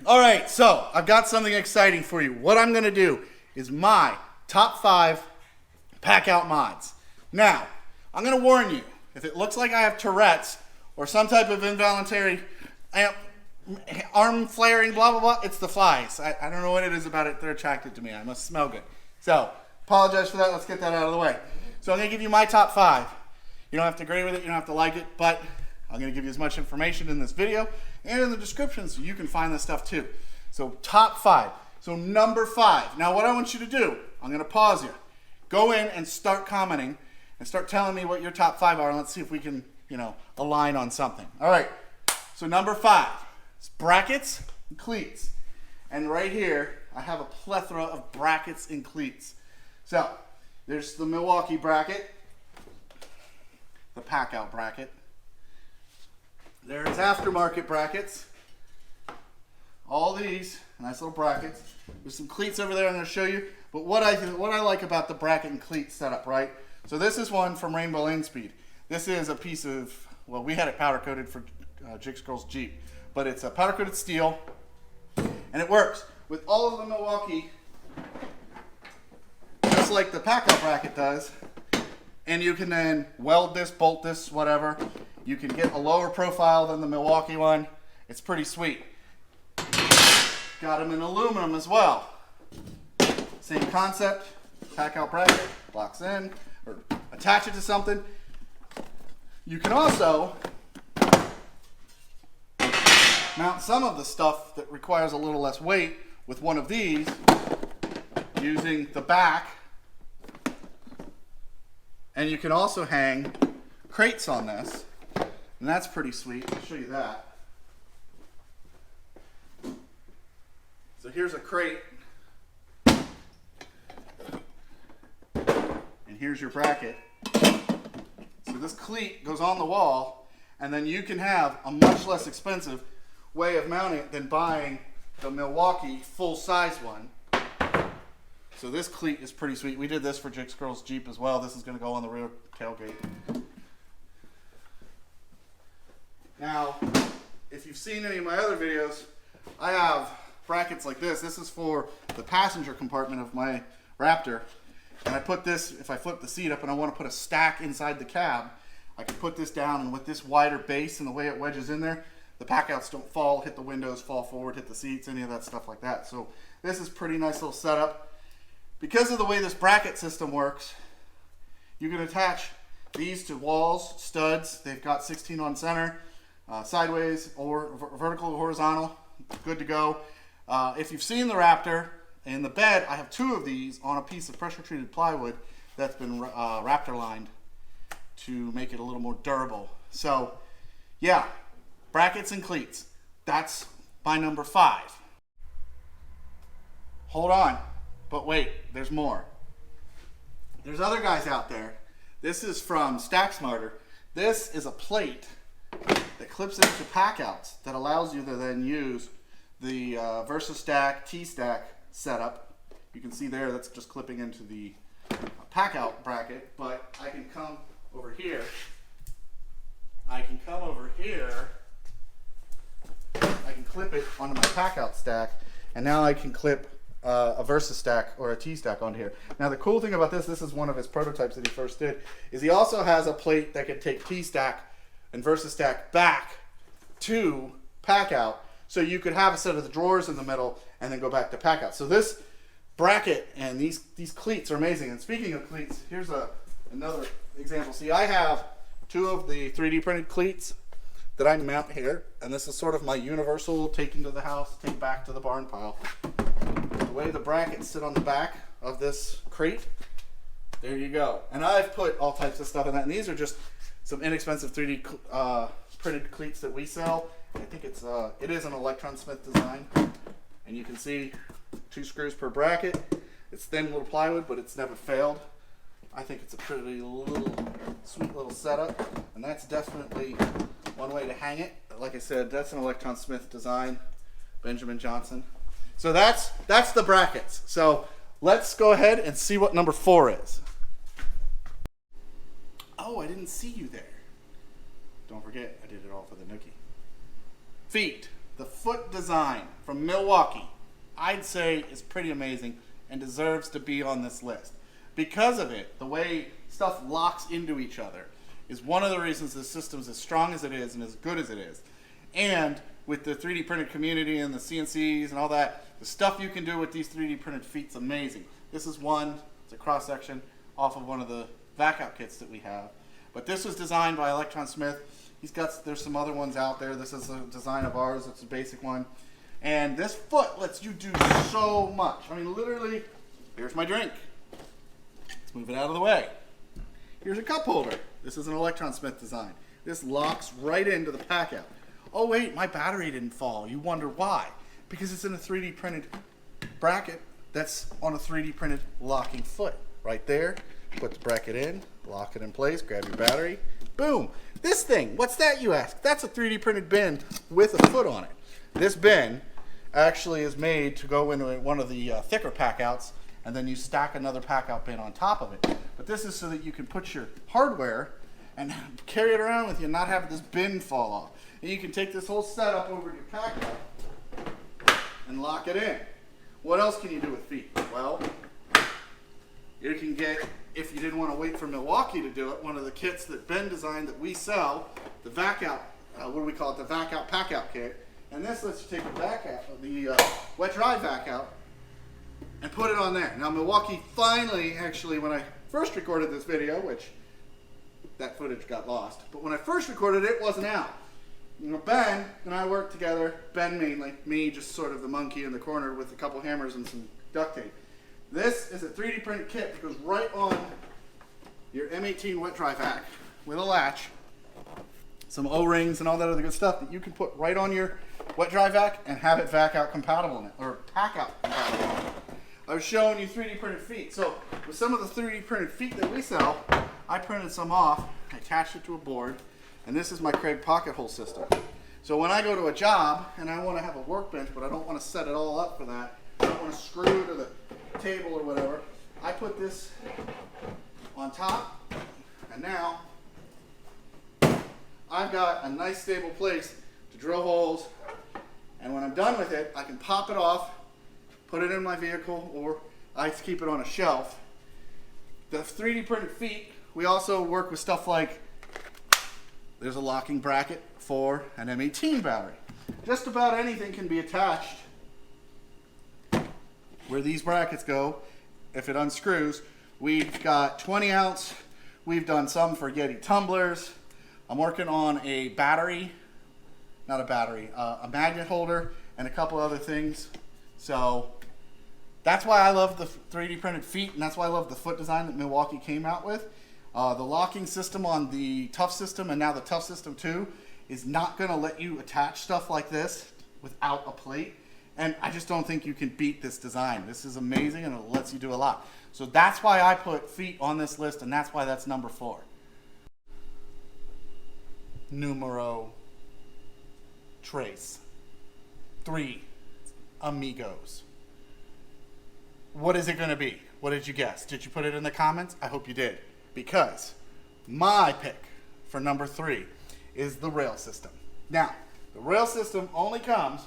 All right, so I've got something exciting for you. What I'm going to do is my top 5 pack out mods. Now, I'm going to warn you, if it looks like I have Tourette's or some type of involuntary arm flaring, blah, blah, blah, it's the flies. I don't know what it is about it. They're attracted to me. I must smell good. So, apologize for that. Let's get that out of the way. So I'm going to give you my top 5. You don't have to agree with it. You don't have to like it, but I'm going to give you as much information in this video and in the description so you can find this stuff too. So top 5. So number 5. Now what I want you to do, I'm going to pause you. Go in and start commenting and start telling me what your top 5 are. And let's see if we can, align on something. All right. So number 5 is brackets and cleats. And right here, I have a plethora of brackets and cleats. So there's the Milwaukee bracket, the PackOut bracket. There's aftermarket brackets. All these nice little brackets. There's some cleats over there I'm going to show you. But what I like about the bracket and cleat setup, right? So this is one from Rainbow Lane Speed. This is a piece of, well, we had it powder coated for Jigs Girls Jeep, but it's a powder coated steel, and it works with all of the Milwaukee, just like the PackOut bracket does. And you can then weld this, bolt this, whatever. You can get a lower profile than the Milwaukee one. It's pretty sweet. Got them in aluminum as well. Same concept. PackOut bracket, locks in, or attach it to something. You can also mount some of the stuff that requires a little less weight with one of these using the back. And you can also hang crates on this. And that's pretty sweet. I'll show you that. So here's a crate. And here's your bracket. So this cleat goes on the wall, and then you can have a much less expensive way of mounting it than buying the Milwaukee full-size one. So this cleat is pretty sweet. We did this for Jigs Girls Jeep as well. This is going to go on the rear tailgate. Now, if you've seen any of my other videos, I have brackets like this. This is for the passenger compartment of my Raptor. And I put this, if I flip the seat up and I want to put a stack inside the cab, I can put this down, and with this wider base and the way it wedges in there, the packouts don't fall, hit the windows, fall forward, hit the seats, any of that stuff like that. So this is pretty nice little setup. Because of the way this bracket system works, you can attach these to walls, studs. They've got 16 on center, sideways or vertical or horizontal. Good to go. If you've seen the Raptor in the bed, I have 2 of these on a piece of pressure treated plywood that's been Raptor lined to make it a little more durable. So yeah, brackets and cleats. That's my number 5. Hold on. But wait, there's more. There's other guys out there. This is from Stack Smarter. This is a plate that clips into packouts that allows you to then use the VersaStack T-Stack setup. You can see there that's just clipping into the packout bracket, but I can come over here. I can clip it onto my packout stack, and now I can clip a VersaStack or a T-Stack onto here. Now the cool thing about this is one of his prototypes that he first did, is he also has a plate that can take T-Stack and VersaStack back to PackOut, so you could have a set of the drawers in the middle and then go back to PackOut. So this bracket and these cleats are amazing. And speaking of cleats, here's another example. See, I have 2 of the 3D printed cleats that I mount here, and this is sort of my universal take into the house, take back to the barn pile. The way the brackets sit on the back of this crate, there you go. And I've put all types of stuff in that, and these are just some inexpensive 3D printed cleats that we sell. I think it is an Electron Smith design, and you can see 2 screws per bracket. It's thin little plywood, but it's never failed. I think it's a pretty sweet little setup, and that's definitely one way to hang it. Like I said, that's an Electron Smith design, Benjamin Johnson. So that's the brackets. So let's go ahead and see what number 4 is. Oh, I didn't see you there. Don't forget, I did it all for the nookie. Feet. the foot design from Milwaukee, I'd say is pretty amazing and deserves to be on this list. Because of it, the way stuff locks into each other is one of the reasons the system's as strong as it is and as good as it is. And with the 3D printed community and the CNCs and all that, the stuff you can do with these 3D printed feet is amazing. This is one, it's a cross section off of one of the vac out kits that we have. But this was designed by Electron Smith. There's some other ones out there. This is a design of ours, it's a basic one. And this foot lets you do so much. I mean, literally, here's my drink. Let's move it out of the way. Here's a cup holder. This is an Electron Smith design. This locks right into the pack out. Oh wait, my battery didn't fall. You wonder why? Because it's in a 3D printed bracket that's on a 3D printed locking foot. Right there, put the bracket in, lock it in place, grab your battery, boom. This thing, what's that you ask? That's a 3D printed bin with a foot on it. This bin actually is made to go into one of the thicker pack outs, and then you stack another pack out bin on top of it. But this is so that you can put your hardware and carry it around with you and not have this bin fall off. And you can take this whole setup over to your pack out and lock it in. What else can you do with feet? Well, you can get, if you didn't want to wait for Milwaukee to do it, one of the kits that Ben designed that we sell, the vac out, what do we call it, the vac out pack out kit. And this lets you take the vac out, the wet dry vac out, and put it on there. Now Milwaukee finally, actually, when I first recorded this video, which that footage got lost, but when I first recorded it, it wasn't out. You know, Ben and I worked together, Ben mainly, me just sort of the monkey in the corner with a couple hammers and some duct tape. This is a 3D printed kit that goes right on your M18 wet dry vac with a latch, some O-rings and all that other good stuff that you can put right on your wet dry vac and have it vac out compatible in it, or pack out compatible. I was showing you 3D printed feet. So with some of the 3D printed feet that we sell, I printed some off, I attached it to a board, and this is my Craig pocket hole system. So when I go to a job and I want to have a workbench, but I don't want to set it all up for that, I don't want to screw to the table or whatever, I put this on top, and now I've got a nice stable place to drill holes, and when I'm done with it, I can pop it off, put it in my vehicle, or I keep it on a shelf. The 3D printed feet, we also work with stuff like, there's a locking bracket for an M18 battery. Just about anything can be attached where these brackets go. If it unscrews, we've got 20 ounce, we've done some for Yeti tumblers. I'm working on a battery, not a battery, a magnet holder and a couple other things. So that's why I love the 3D printed feet, and that's why I love the foot design that Milwaukee came out with. The locking system on the Tough System, and now the Tough System 2, is not going to let you attach stuff like this without a plate. And I just don't think you can beat this design. This is amazing, and it lets you do a lot. So that's why I put feet on this list, and that's why that's number 4. Numero tres. 3 amigos. What is it going to be? What did you guess? Did you put it in the comments? I hope you did. Because my pick for number 3 is the rail system. Now, the rail system only comes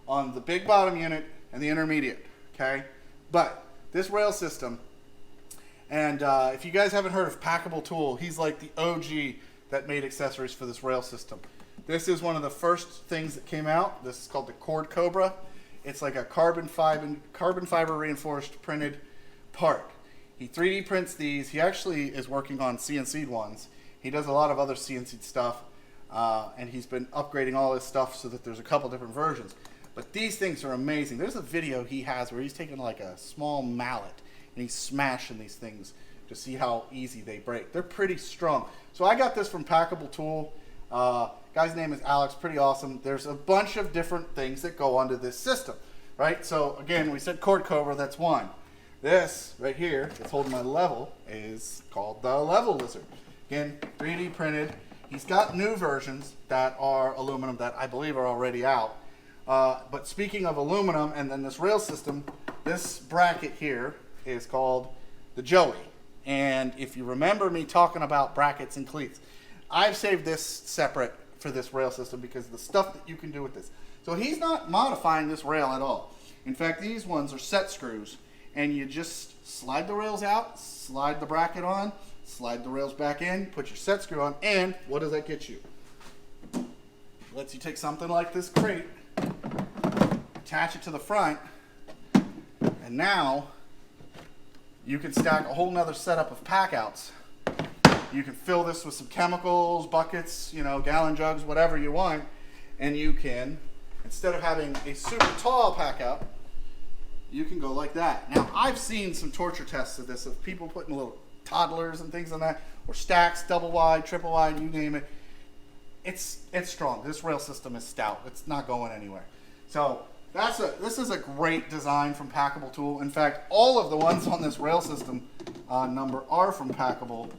on the big bottom unit and the intermediate, okay? But this rail system, and if you guys haven't heard of Packable Tool, he's like the OG that made accessories for this rail system. This is one of the first things that came out. This is called the Cobra. It's like a carbon fiber reinforced printed part. He 3D prints these. He actually is working on CNC'd ones. He does a lot of other CNC'd stuff, and he's been upgrading all his stuff so that there's a couple different versions. But these things are amazing. There's a video he has where he's taking like a small mallet and he's smashing these things to see how easy they break. They're pretty strong. So I got this from Packable Tool. Guy's name is Alex, pretty awesome. There's a bunch of different things that go onto this system, right? So again, we said Cobra, that's one. This right here, that's holding my level, is called the Level Lizard. Again, 3D printed. He's got new versions that are aluminum that I believe are already out. But speaking of aluminum and then this rail system, this bracket here is called the Joey. And if you remember me talking about brackets and cleats, I've saved this separate for this rail system because of the stuff that you can do with this. So he's not modifying this rail at all. In fact, these ones are set screws, and you just slide the rails out, slide the bracket on, slide the rails back in, put your set screw on, and what does that get you? It lets you take something like this crate, attach it to the front, and now you can stack a whole nother setup of pack outs. You can fill this with some chemicals, buckets, you know, gallon jugs, whatever you want, and you can, instead of having a super tall pack out, you can go like that. Now, I've seen some torture tests of this, of people putting little toddlers and things on that, or stacks, double wide, triple wide, you name it. It's strong. This rail system is stout. It's not going anywhere. So this is a great design from Packable Tool. In fact, all of the ones on this rail system number are from Packable,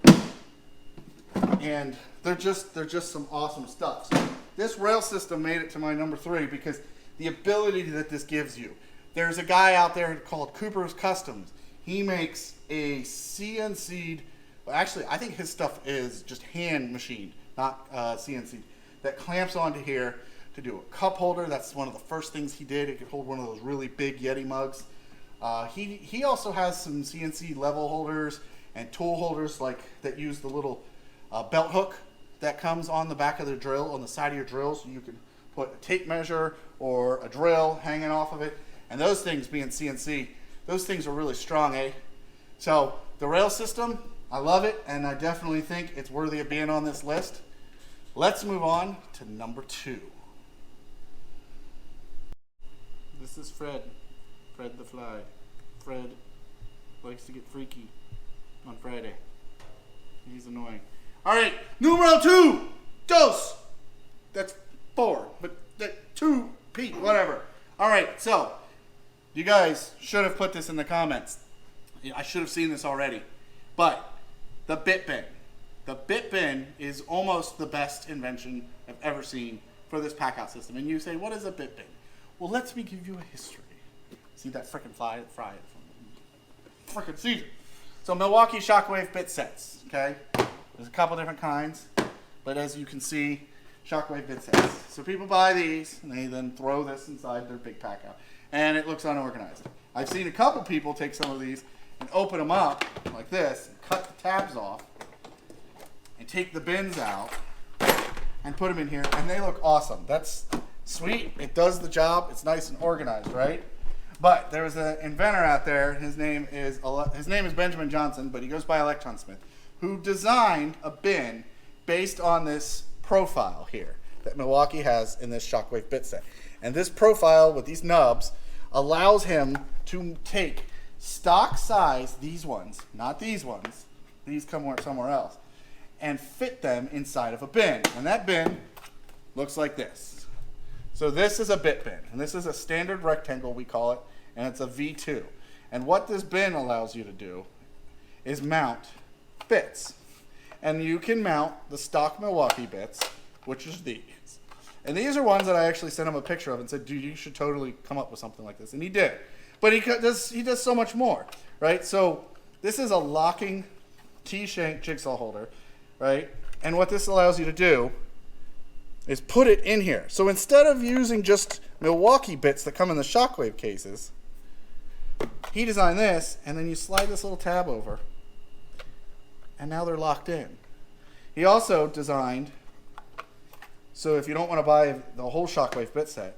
and they're just some awesome stuff. So this rail system made it to my number 3 because the ability that this gives you. There's a guy out there called Cobra's Customs. He makes a CNC'd, well, actually I think his stuff is just hand machined, not CNC'd, that clamps onto here to do a cup holder. That's one of the first things he did. It could hold one of those really big Yeti mugs. He also has some CNC level holders and tool holders like that use the little belt hook that comes on the back of the drill, on the side of your drill, so you can put a tape measure or a drill hanging off of it. And those things being CNC, those things are really strong, eh? So the rail system, I love it, and I definitely think it's worthy of being on this list. Let's move on to number 2. This is Fred the Fly. Fred likes to get freaky on Friday. He's annoying. All right, numero 2, dos. That's 4, but that 2, Pete, whatever. All right, so you guys should have put this in the comments. I should have seen this already. But the bit bin. The bit bin is almost the best invention I've ever seen for this pack-out system. And you say, what is a bit bin? Well, let me give you a history. See that frickin' fry it from frickin' Caesar. So Milwaukee Shockwave bit sets, okay? There's a couple different kinds, but as you can see, Shockwave bit sets. So people buy these, and they then throw this inside their big pack-out. And it looks unorganized. I've seen a couple people take some of these and open them up like this, and cut the tabs off, and take the bins out, and put them in here, and they look awesome. That's sweet. It does the job. It's nice and organized, right? But there was an inventor out there. His name is Benjamin Johnson, but he goes by Electron Smith, who designed a bin based on this profile here that Milwaukee has in this Shockwave bit set. And this profile with these nubs allows him to take stock size, these ones, not these ones, these come somewhere else, and fit them inside of a bin. And that bin looks like this. So this is a bit bin, and this is a standard rectangle, we call it, and it's a V2. And what this bin allows you to do is mount bits. And you can mount the stock Milwaukee bits, which is these. And these are ones that I actually sent him a picture of and said, dude, you should totally come up with something like this. And he did. But he does so much more, right? So this is a locking T-shank jigsaw holder, right? And what this allows you to do is put it in here. So instead of using just Milwaukee bits that come in the Shockwave cases, he designed this, and then you slide this little tab over, and now they're locked in. He also designed, so if you don't want to buy the whole Shockwave bit set,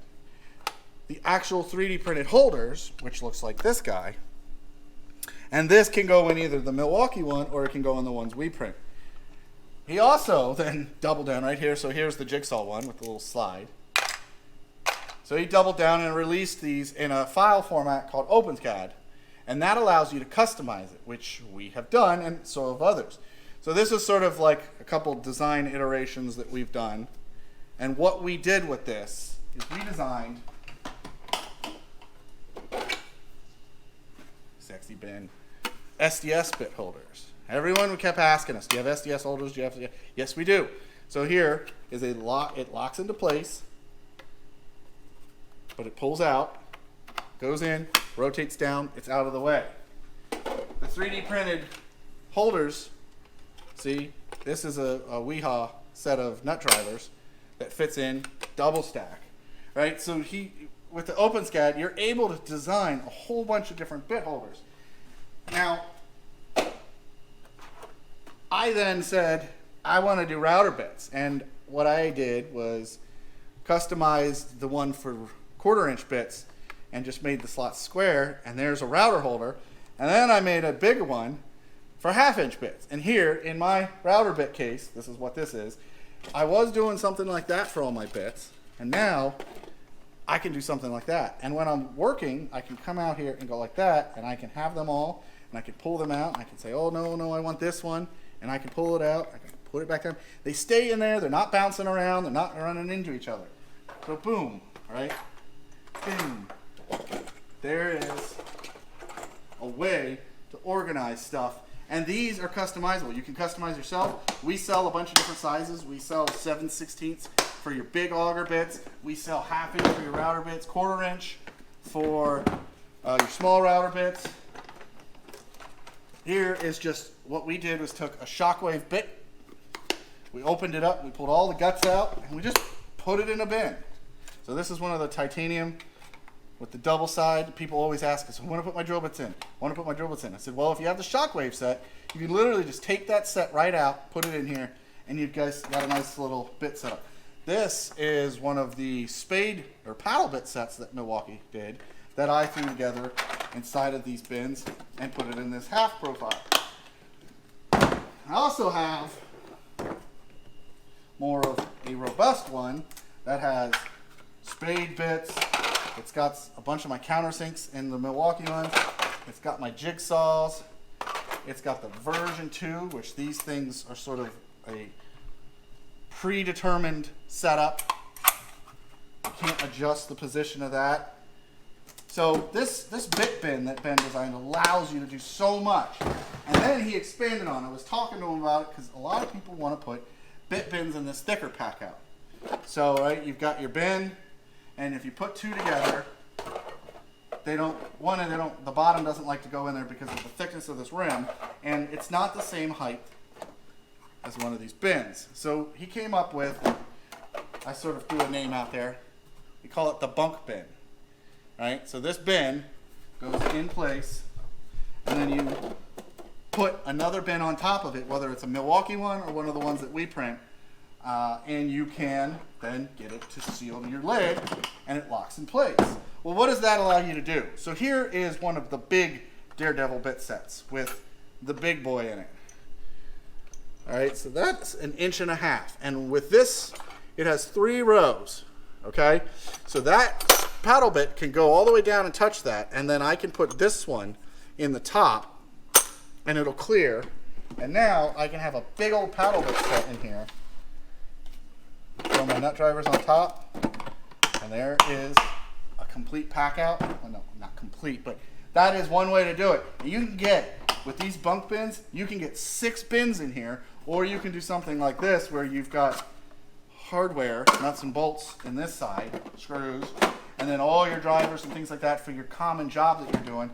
the actual 3D printed holders, which looks like this guy, and this can go in either the Milwaukee one or it can go in the ones we print. He also then doubled down right here, so here's the jigsaw one with the little slide. So he doubled down and released these in a file format called OpenCAD, and that allows you to customize it, which we have done, and so have others. So this is sort of like a couple design iterations that we've done, and what we did with this is we designed sexy bin SDS bit holders. Everyone kept asking us, do you have SDS holders? Do you have? Yes, we do. So here is a lock. It locks into place, but it pulls out, goes in, rotates down. It's out of the way. The 3D printed holders. See, this is a WeHa set of nut drivers that fits in double stack. right? So with the OpenSCAD, you're able to design a whole bunch of different bit holders. Now, I then said, I want to do router bits. And what I did was customize the one for 1/4 inch bits and just made the slot square, and there's a router holder. And then I made a bigger one for 1/2 inch bits. And here in my router bit case, this is what this is. I was doing something like that for all my bits, and now I can do something like that. And when I'm working, I can come out here and go like that, and I can have them all, and I can pull them out, and I can say, oh no, I want this one, and I can pull it out, I can put it back down. They stay in there, they're not bouncing around, they're not running into each other. So boom, right? Boom. There is a way to organize stuff. And these are customizable. You can customize yourself. We sell a bunch of different sizes. We sell 7/16 for your big auger bits. We sell 1/2 inch for your router bits, 1/4 inch for your small router bits. Here is just what we did was took a shockwave bit. We opened it up, we pulled all the guts out, and we just put it in a bin. So this is one of the titanium with the double side. People always ask us, I want to put my drill bits in. I want to put my drill bits in. I said, well, if you have the shockwave set, you can literally just take that set right out, put it in here, and you guys got a nice little bit set up. This is one of the spade or paddle bit sets that Milwaukee did that I threw together inside of these bins and put it in this half profile. I also have more of a robust one that has spade bits. It's got a bunch of my countersinks in the Milwaukee ones. It's got my jigsaws. It's got the version 2, which these things are sort of a predetermined setup. You can't adjust the position of that. So this bit bin that Ben designed allows you to do so much. And then he expanded on it. I was talking to him about it because a lot of people want to put bit bins in this thicker pack out. So right, you've got your bin, and if you put two together, the bottom doesn't like to go in there because of the thickness of this rim, and it's not the same height as one of these bins. So he came up with, I sort of threw a name out there, we call it the bunk bin. Right? So this bin goes in place, and then you put another bin on top of it, whether it's a Milwaukee one or one of the ones that we print, and you can then get it to seal your lid, and it locks in place. Well, what does that allow you to do? So here is one of the big Daredevil bit sets with the big boy in it. All right, so that's 1.5 inches, and with this, it has 3 rows. Okay, so that paddle bit can go all the way down and touch that, and then I can put this one in the top, and it'll clear. And now I can have a big old paddle bit set in here. Throw my nut drivers on top, and there is a complete pack out. Well, no, not complete, but that is one way to do it. You can get, with these bunk bins, you can get 6 bins in here, or you can do something like this where you've got hardware, nuts and bolts in this side, screws, and then all your drivers and things like that for your common job that you're doing.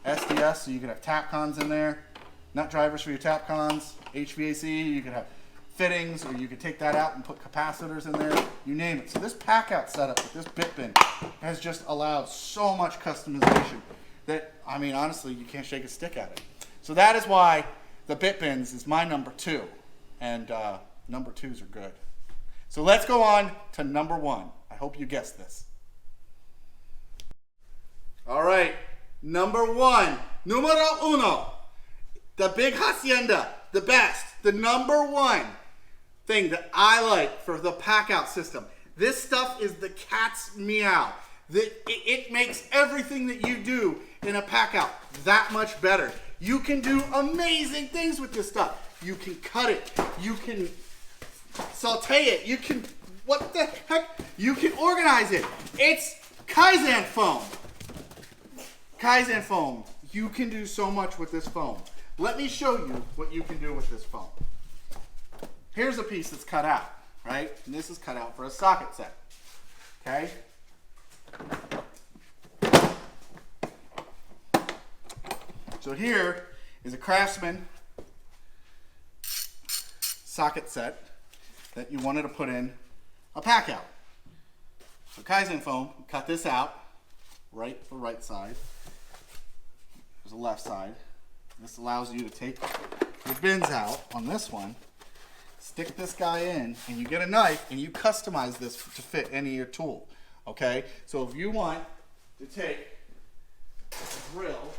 SDS, so you could have tapcons in there, nut drivers for your tapcons, HVAC, you could have fittings, or you could take that out and put capacitors in there, you name it. So this pack out setup with this bit bin has just allowed so much customization that, I mean, honestly, you can't shake a stick at it. So that is why the bit bins is my number 2, and number 2s are good. So let's go on to number 1. I hope you guessed this. All right, number 1, numero uno, the big hacienda, the best, the number 1 thing that I like for the pack-out system. This stuff is the cat's meow. It makes everything that you do in a pack-out that much better. You can do amazing things with this stuff. You can cut it. You can saute it. You can, what the heck? You can organize it. It's Kaizen Foam. Kaizen Foam. You can do so much with this foam. Let me show you what you can do with this foam. Here's a piece that's cut out, right? And this is cut out for a socket set, okay? So here is a Craftsman socket set that you wanted to put in a pack out. So Kaizen Foam, cut this out, right the right side. There's the left side. This allows you to take your bins out on this one, stick this guy in, and you get a knife, and you customize this to fit any of your tool, okay? So if you want to take a drill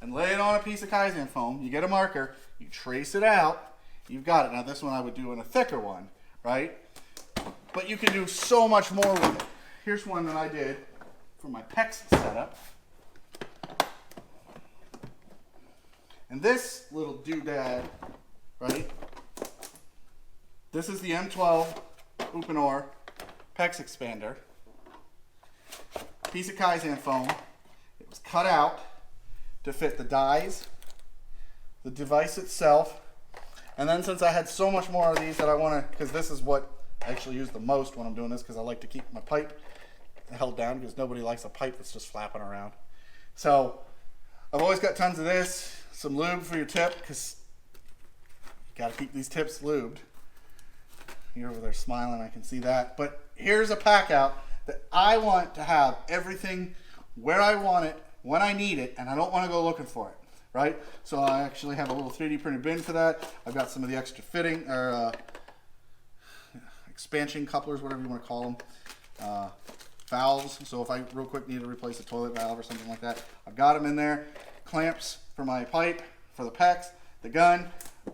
and lay it on a piece of Kaizen Foam, you get a marker, you trace it out, you've got it. Now this one I would do in a thicker one, right? But you can do so much more with it. Here's one that I did for my PEX setup. And this little doodad, right? This is the M12 Uponor PEX expander. Piece of Kaizen Foam. It was cut out to fit the dies, the device itself, and then since I had so much more of these that I want to, because this is what I actually use the most when I'm doing this, because I like to keep my pipe held down, because nobody likes a pipe that's just flapping around. So I've always got tons of this. Some lube for your tip, because you got to keep these tips lubed. You're over there smiling, I can see that. But here's a pack out that I want to have everything where I want it, when I need it, and I don't want to go looking for it, right? So I actually have a little 3D printed bin for that. I've got some of the extra fitting, or expansion couplers, whatever you want to call them. Valves, so if I real quick need to replace a toilet valve or something like that, I've got them in there. Clamps for my pipe, for the PEX, the gun.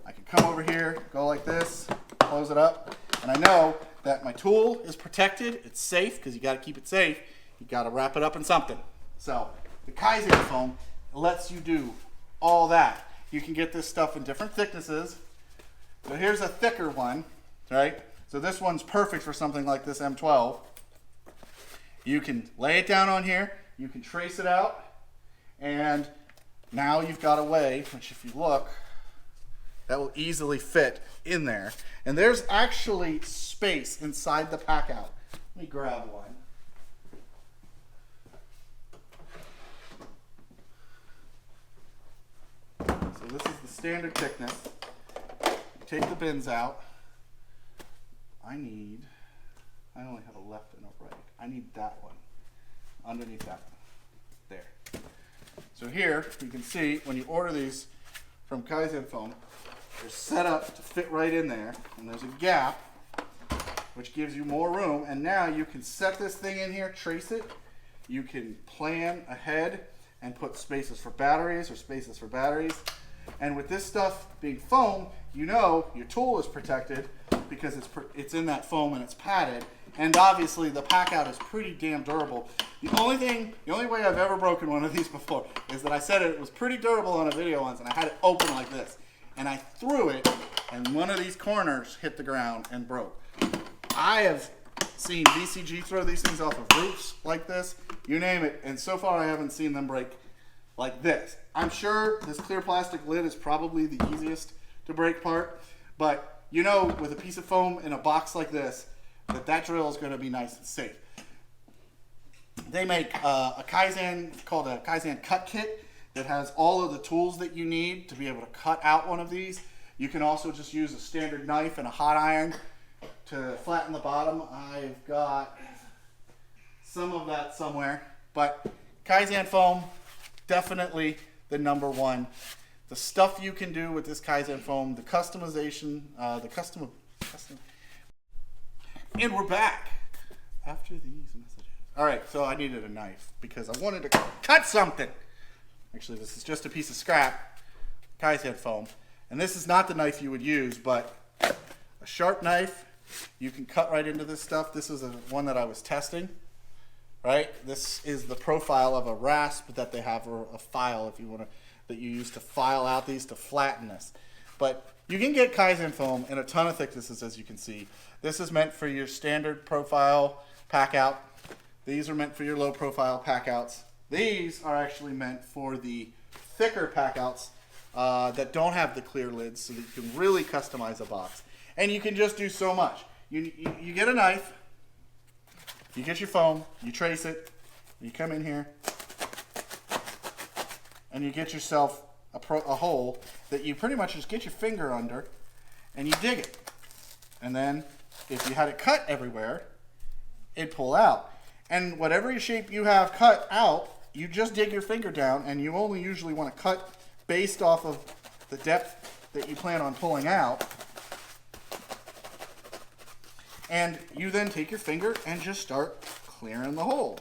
I can come over here, go like this, close it up, and I know that my tool is protected, it's safe, because you got to keep it safe. You got to wrap it up in something. So the Kaizen Foam lets you do all that. You can get this stuff in different thicknesses. So here's a thicker one, right? So this one's perfect for something like this M12. You can lay it down on here, you can trace it out, and now you've got a way, which if you look, that will easily fit in there. And there's actually space inside the pack out. Let me grab one. So this is the standard thickness. Take the bins out. I only have a left and a right. I need that one underneath that one. There. So here you can see when you order these from Kaizen Foam, they're set up to fit right in there, and there's a gap which gives you more room, and now you can set this thing in here, trace it, you can plan ahead and put spaces for batteries or spaces for batteries. And with this stuff being foam, you know your tool is protected because it's in that foam and it's padded. And obviously the pack out is pretty damn durable. The only way I've ever broken one of these before is that I said it was pretty durable on a video once, and I had it open like this. And I threw it, and one of these corners hit the ground and broke. I have seen BCG throw these things off of roofs like this, you name it, and so far I haven't seen them break like this. I'm sure this clear plastic lid is probably the easiest to break part, but you know, with a piece of foam in a box like this, that drill is going to be nice and safe. They make a Kaizen called a Kaizen cut kit that has all of the tools that you need to be able to cut out one of these. You can also just use a standard knife and a hot iron to flatten the bottom. I've got some of that somewhere, but Kaizen Foam, definitely the number one. The stuff you can do with this Kaizen Foam, the customization, custom. And we're back after these messages. All right, so I needed a knife because I wanted to cut something. Actually, this is just a piece of scrap Kaizen Foam. And this is not the knife you would use, but a sharp knife, you can cut right into this stuff. This is one that I was testing, right? This is the profile of a rasp that they have, or a file if you want to, that you use to file out these to flatten this. But you can get Kaizen Foam in a ton of thicknesses, as you can see. This is meant for your standard profile pack out. These are meant for your low profile pack outs. These are actually meant for the thicker pack outs that don't have the clear lids, so that you can really customize a box. And you can just do so much. You get a knife, you get your foam, you trace it, you come in here, and you get yourself a hole that you pretty much just get your finger under, and you dig it. And then, if you had it cut everywhere, it pull out. And whatever shape you have cut out, you just dig your finger down, and you only usually want to cut based off of the depth that you plan on pulling out. And you then take your finger and just start clearing the hole,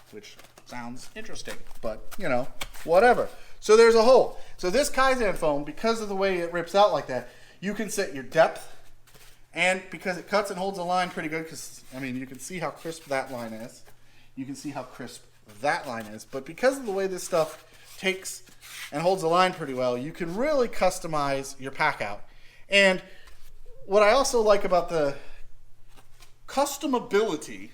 which sounds interesting, but you know, whatever. So there's a hole. So this Kaizen foam, because of the way it rips out like that, you can set your depth, and because it cuts and holds the line pretty good, because I mean, you can see how crisp that line is. You can see how crisp that line is, but because of the way this stuff takes and holds the line pretty well, you can really customize your pack out. And what I also like about the customability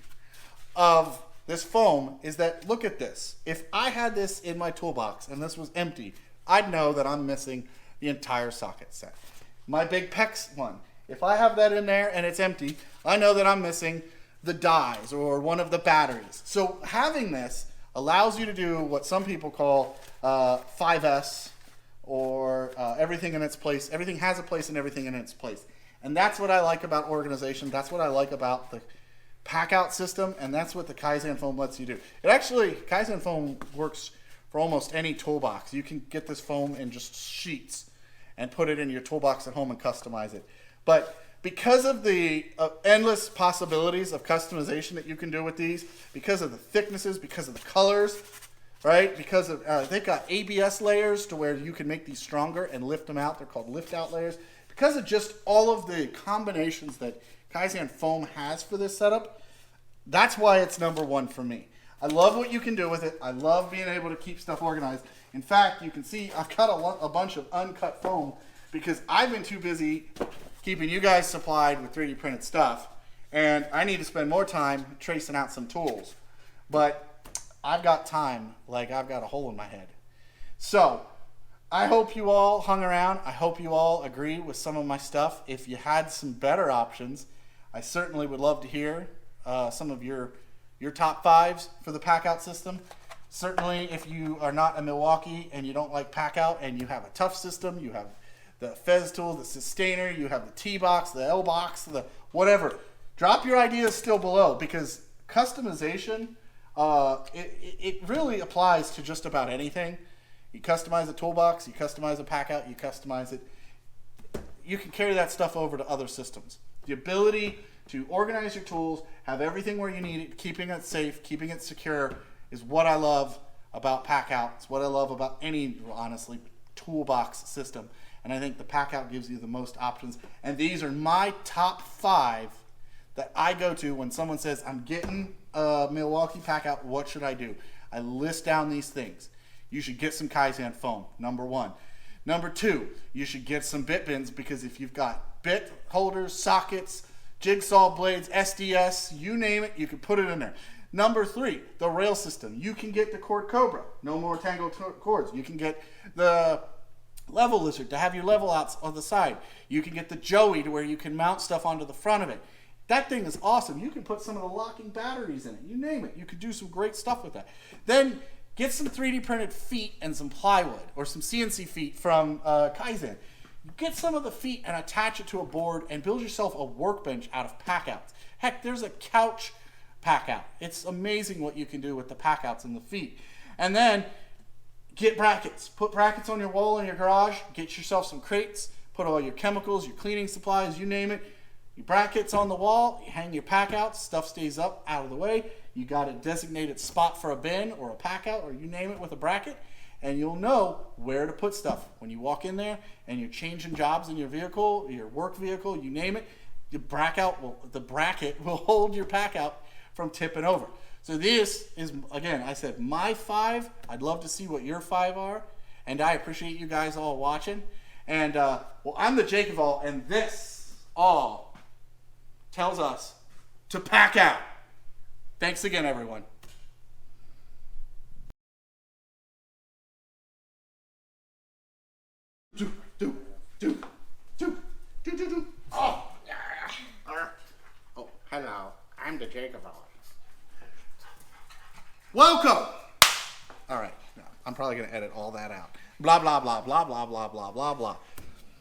of this foam is that, look at this. If I had this in my toolbox and this was empty, I'd know that I'm missing the entire socket set. My big PEX one, if I have that in there and it's empty, I know that I'm missing the dies or one of the batteries. So having this allows you to do what some people call 5S, or everything in its place. Everything has a place and everything in its place. And that's what I like about organization. That's what I like about the pack-out system, and that's what the Kaizen foam lets you do. It actually, Kaizen foam works for almost any toolbox. You can get this foam in just sheets and put it in your toolbox at home and customize it. But because of the endless possibilities of customization that you can do with these, because of the thicknesses, because of the colors, right? Because of they've got ABS layers to where you can make these stronger and lift them out. They're called lift-out layers. Because of just all of the combinations that Kaizen foam has for this setup, that's why it's #1 for me. I love what you can do with it. I love being able to keep stuff organized. In fact, you can see I've got a bunch of uncut foam because I've been too busy keeping you guys supplied with 3D printed stuff, and I need to spend more time tracing out some tools. But I've got time, like I've got a hole in my head. So I hope you all hung around. I hope you all agree with some of my stuff. If you had some better options, I certainly would love to hear some of your top 5s for the pack-out system. Certainly, if you are not a Milwaukee and you don't like pack-out and you have a tough system, you have the Fez tool, the Sustainer, you have the T-box, the L-box, the whatever. Drop your ideas still below, because customization, it really applies to just about anything. You customize a toolbox, you customize a pack-out, you customize it. You can carry that stuff over to other systems. The ability to organize your tools, have everything where you need it, keeping it safe, keeping it secure, is what I love about pack-out. It's what I love about any, honestly, toolbox system. And I think the pack-out gives you the most options. And these are my top 5 that I go to when someone says, I'm getting a Milwaukee pack-out, what should I do? I list down these things. You should get some Kaizen foam, #1. #2, you should get some bit bins, because if you've got bit holders, sockets, jigsaw blades, SDS, you name it, you can put it in there. #3, the rail system. You can get the cord Cobra, no more tangled cords. You can get the level lizard to have your level outs on the side. You can get the Joey to where you can mount stuff onto the front of it. That thing is awesome. You can put some of the locking batteries in it. You name it. You could do some great stuff with that. Then get some 3D printed feet and some plywood, or some CNC feet from Kaizen. Get some of the feet and attach it to a board and build yourself a workbench out of pack-outs. Heck, there's a couch pack-out. It's amazing what you can do with the pack-outs and the feet. And then get brackets. Put brackets on your wall in your garage. Get yourself some crates. Put all your chemicals, your cleaning supplies, you name it. Your brackets on the wall. You hang your pack-outs. Stuff stays up, out of the way. You got a designated spot for a bin or a pack-out, or you name it, with a bracket. And you'll know where to put stuff. When you walk in there and you're changing jobs in your vehicle, your work vehicle, you name it, the bracket will hold your pack-out from tipping over. So this is, again, I said my 5. I'd love to see what your 5 are. And I appreciate you guys all watching. And, well, I'm the Jake of all, and this all tells us to pack out. Thanks again, everyone. Oh, yeah. Oh, hello. I'm the Jake of all. Welcome. All right. No, I'm probably going to edit all that out. Blah, blah, blah, blah, blah, blah, blah, blah, blah.